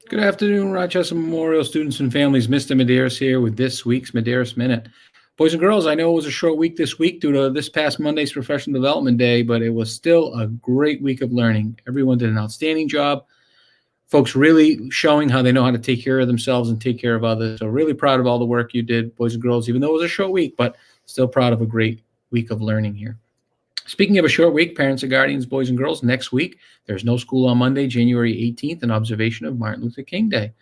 Good afternoon, Rochester Memorial students and families. Mr. Medeiros here with this week's Medeiros Minute. Boys and girls, I know it was a short week this week due to this past Monday's Professional Development Day, but it was still a great week of learning. Everyone did an outstanding job. Folks really showing how they know how to take care of themselves and take care of others. So really proud of all the work you did, boys and girls, even though it was a short week, but still proud of a great week of learning here. Speaking of a short week, parents and guardians, boys and girls, next week, there's no school on Monday, January 18th, in observation of Martin Luther King Day.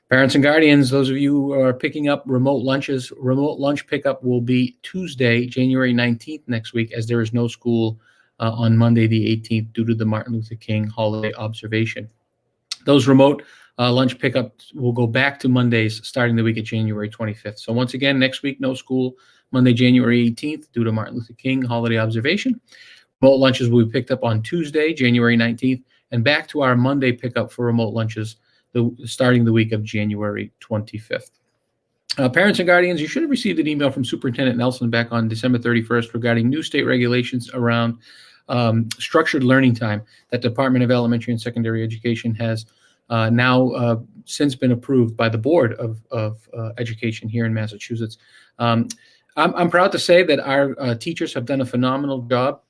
Parents and guardians, those of you who are picking up remote lunches, remote lunch pickup will be Tuesday, January 19th next week, as there is no school on Monday, the 18th, due to the Martin Luther King holiday observation. Those remote lunch pickups will go back to Mondays starting the week of January 25th. So once again, next week, no school, Monday, January 18th, due to Martin Luther King holiday observation. Remote lunches will be picked up on Tuesday, January 19th, and back to our Monday pickup for remote lunches starting the week of January 25th. Parents and guardians, you should have received an email from Superintendent Nelson back on December 31st regarding new state regulations around structured learning time that Department of Elementary and Secondary Education has now since been approved by the Board of Education here in Massachusetts. I'm proud to say that our teachers have done a phenomenal job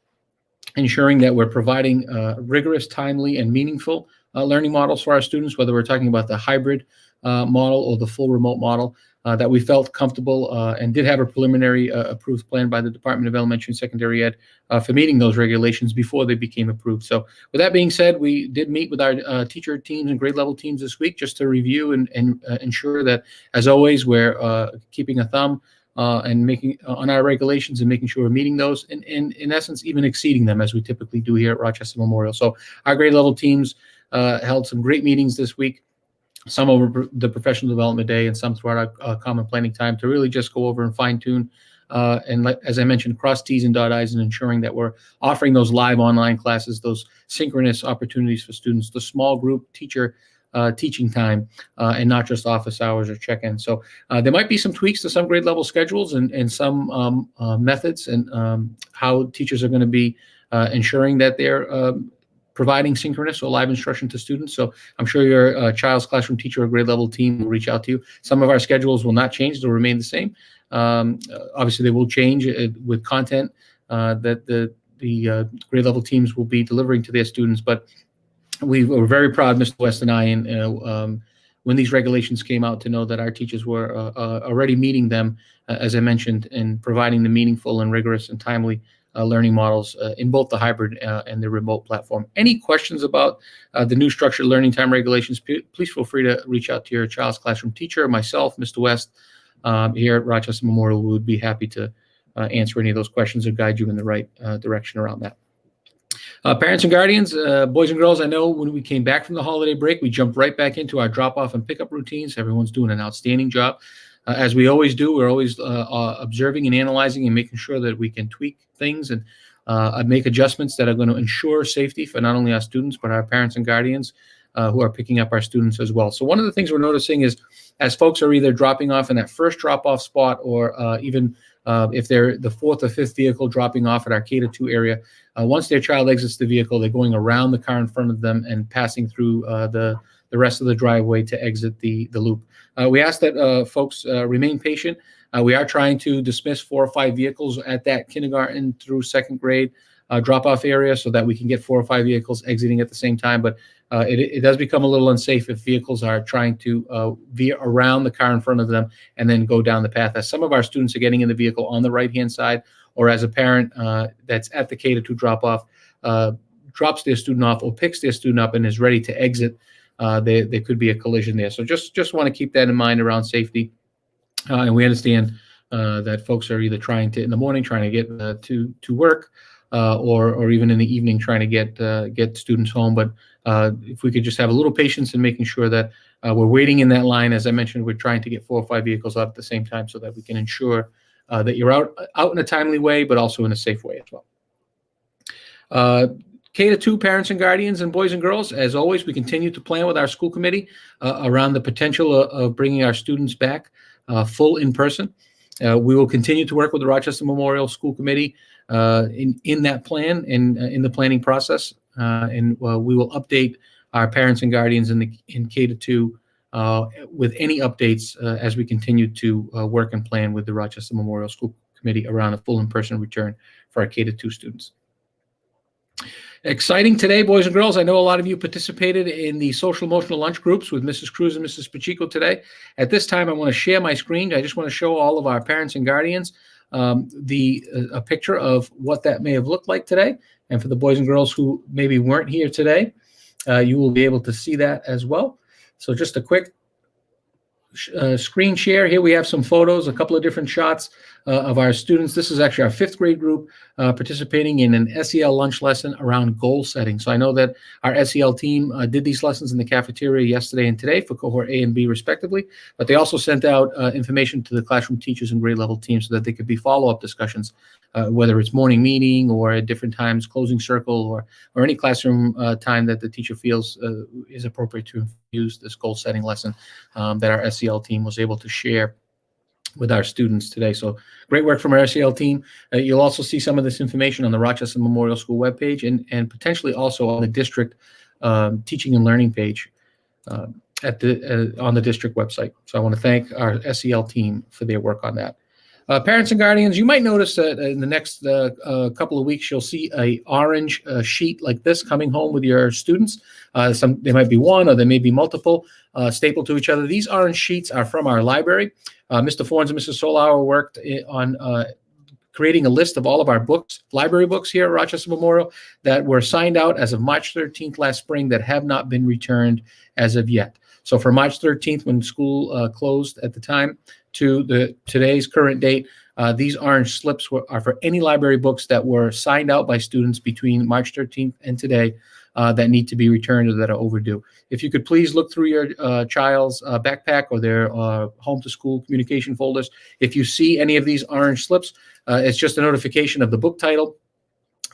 ensuring that we're providing rigorous, timely, and meaningful learning models for our students, whether we're talking about the hybrid model or the full remote model, that we felt comfortable and did have a preliminary approved plan by the Department of Elementary and Secondary Ed for meeting those regulations before they became approved. So with that being said, we did meet with our teacher teams and grade level teams this week just to review and ensure that, as always, we're keeping a thumb and making on our regulations and making sure we're meeting those, and in essence, even exceeding them, as we typically do here at Rochester Memorial. So our grade level teams held some great meetings this week, some over the Professional Development Day and some throughout our common planning time, to really just go over and fine tune and, as I mentioned, cross T's and dot I's, and ensuring that we're offering those live online classes, those synchronous opportunities for students, the small group teacher teaching time, and not just office hours or check-in. So there might be some tweaks to some grade level schedules and some methods and how teachers are going to be ensuring that they're providing synchronous or live instruction to students. So I'm sure your child's classroom teacher or grade level team will reach out to you. Some of our schedules will not change. They'll remain the same. Obviously, they will change with content that the grade level teams will be delivering to their students. But we were very proud, Mr. West and I, and when these regulations came out, to know that our teachers were already meeting them, as I mentioned, and providing the meaningful and rigorous and timely learning models in both the hybrid and the remote platform. Any questions about the new structured learning time regulations, please feel free to reach out to your child's classroom teacher, myself, Mr. West, here at Rochester Memorial. We would be happy to answer any of those questions or guide you in the right direction around that. Parents and guardians, boys and girls, I know when we came back from the holiday break, we jumped right back into our drop-off and pickup routines. Everyone's doing an outstanding job. As we always do, we're always observing and analyzing and making sure that we can tweak things and make adjustments that are going to ensure safety for not only our students, but our parents and guardians who are picking up our students as well. So one of the things we're noticing is, as folks are either dropping off in that first drop-off spot or even if they're the fourth or fifth vehicle dropping off at our K-2 area, once their child exits the vehicle, they're going around the car in front of them and passing through the rest of the driveway to exit the loop. We ask that folks remain patient. We are trying to dismiss 4 or 5 vehicles at that kindergarten through 2nd grade drop-off area so that we can get 4 or 5 vehicles exiting at the same time. But it does become a little unsafe if vehicles are trying to veer around the car in front of them and then go down the path, as some of our students are getting in the vehicle on the right-hand side, or as a parent that's at the K-2 drop-off drops their student off or picks their student up and is ready to exit, there could be a collision there. So just want to keep that in mind around safety. And we understand that folks are either trying to, in the morning, trying to get to work, or even in the evening, trying to get students home. But if we could just have a little patience in making sure that we're waiting in that line. As I mentioned, we're trying to get 4 or 5 vehicles out at the same time so that we can ensure that you're out in a timely way, but also in a safe way as well. K-2 parents and guardians and boys and girls, as always, we continue to plan with our school committee around the potential of bringing our students back full in person. We will continue to work with the Rochester Memorial School Committee in that plan and in the planning process. And we will update our parents and guardians in K-2 with any updates as we continue to work and plan with the Rochester Memorial School Committee around a full in-person return for our K-2 students. Exciting today, boys and girls. I know a lot of you participated in the social emotional lunch groups with Mrs. Cruz and Mrs. Pacheco today. At this time, I want to share my screen. I just want to show all of our parents and guardians a picture of what that may have looked like today. And for the boys and girls who maybe weren't here today, you will be able to see that as well. So just a quick screen share. Here we have some photos, a couple of different shots of our students. This is actually our 5th grade group participating in an SEL lunch lesson around goal setting. So I know that our SEL team did these lessons in the cafeteria yesterday and today for cohort A and B respectively, but they also sent out information to the classroom teachers and grade level teams so that they could be follow-up discussions, whether it's morning meeting or at different times, closing circle, or any classroom time that the teacher feels is appropriate to use this goal setting lesson that our SEL team was able to share with our students today. So great work from our SEL team. You'll also see some of this information on the Rochester Memorial School webpage and potentially also on the district teaching and learning page on the district website. So I want to thank our SEL team for their work on that. Parents and guardians, you might notice that in the next couple of weeks, you'll see a orange sheet like this coming home with your students. There might be one or there may be multiple stapled to each other. These orange sheets are from our library. Mr. Forns and Mrs. Solauer worked on creating a list of all of our books, library books here at Rochester Memorial that were signed out as of March 13th last spring that have not been returned as of yet. So for March 13th, when school closed at the time, to today's current date, these orange slips are for any library books that were signed out by students between March 13th and today that need to be returned or that are overdue. If you could please look through your child's backpack or their home to school communication folders. If you see any of these orange slips, it's just a notification of the book title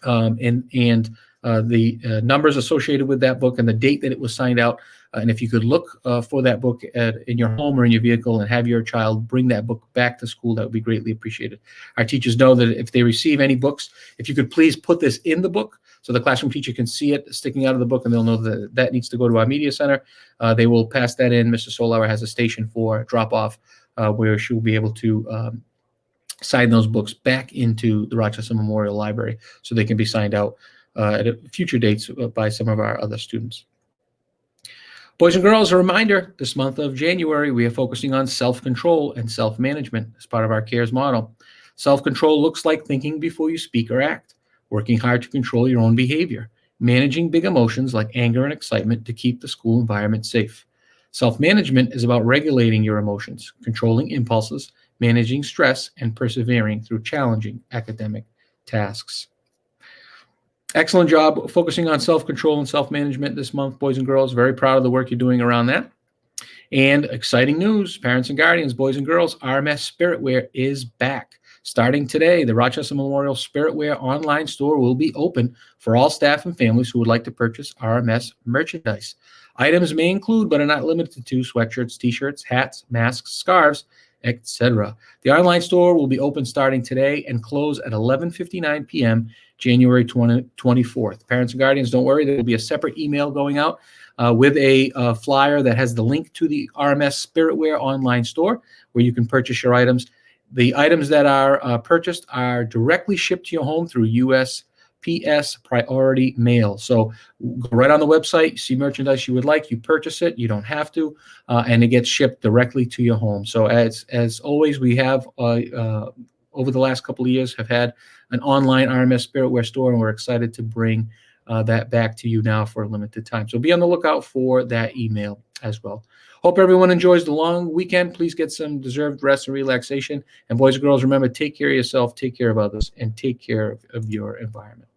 and the numbers associated with that book and the date that it was signed out. And if you could look for that book in your home or in your vehicle and have your child bring that book back to school, that would be greatly appreciated. Our teachers know that if they receive any books, if you could please put this in the book so the classroom teacher can see it sticking out of the book and they'll know that that needs to go to our media center. They will pass that in. Mr. Solauer has a station for drop-off where she will be able to sign those books back into the Rochester Memorial Library so they can be signed out at future dates by some of our other students. Boys and girls, a reminder, this month of January, we are focusing on self-control and self-management as part of our CARES model. Self-control looks like thinking before you speak or act, working hard to control your own behavior, managing big emotions like anger and excitement to keep the school environment safe. Self-management is about regulating your emotions, controlling impulses, managing stress, and persevering through challenging academic tasks. Excellent job focusing on self-control and self-management this month, boys and girls. Very proud of the work you're doing around that. And exciting news, parents and guardians, boys and girls, RMS Spiritwear is back. Starting today, the Rochester Memorial Spiritwear online store will be open for all staff and families who would like to purchase RMS merchandise. Items may include, but are not limited to, sweatshirts, t-shirts, hats, masks, scarves, etc. The online store will be open starting today and close at 11:59 p.m. January 24th. Parents and guardians, don't worry. There will be a separate email going out with a flyer that has the link to the RMS Spiritwear online store where you can purchase your items. The items that are purchased are directly shipped to your home through USPS priority mail. So go right on the website, you see merchandise you would like, you purchase it, you don't have to, and it gets shipped directly to your home. So as always, we have over the last couple of years have had an online RMS Spiritwear store, and we're excited to bring that back to you now for a limited time. So be on the lookout for that email as well. Hope everyone enjoys the long weekend. Please get some deserved rest and relaxation. And boys and girls, remember, take care of yourself, take care of others, and take care of your environment.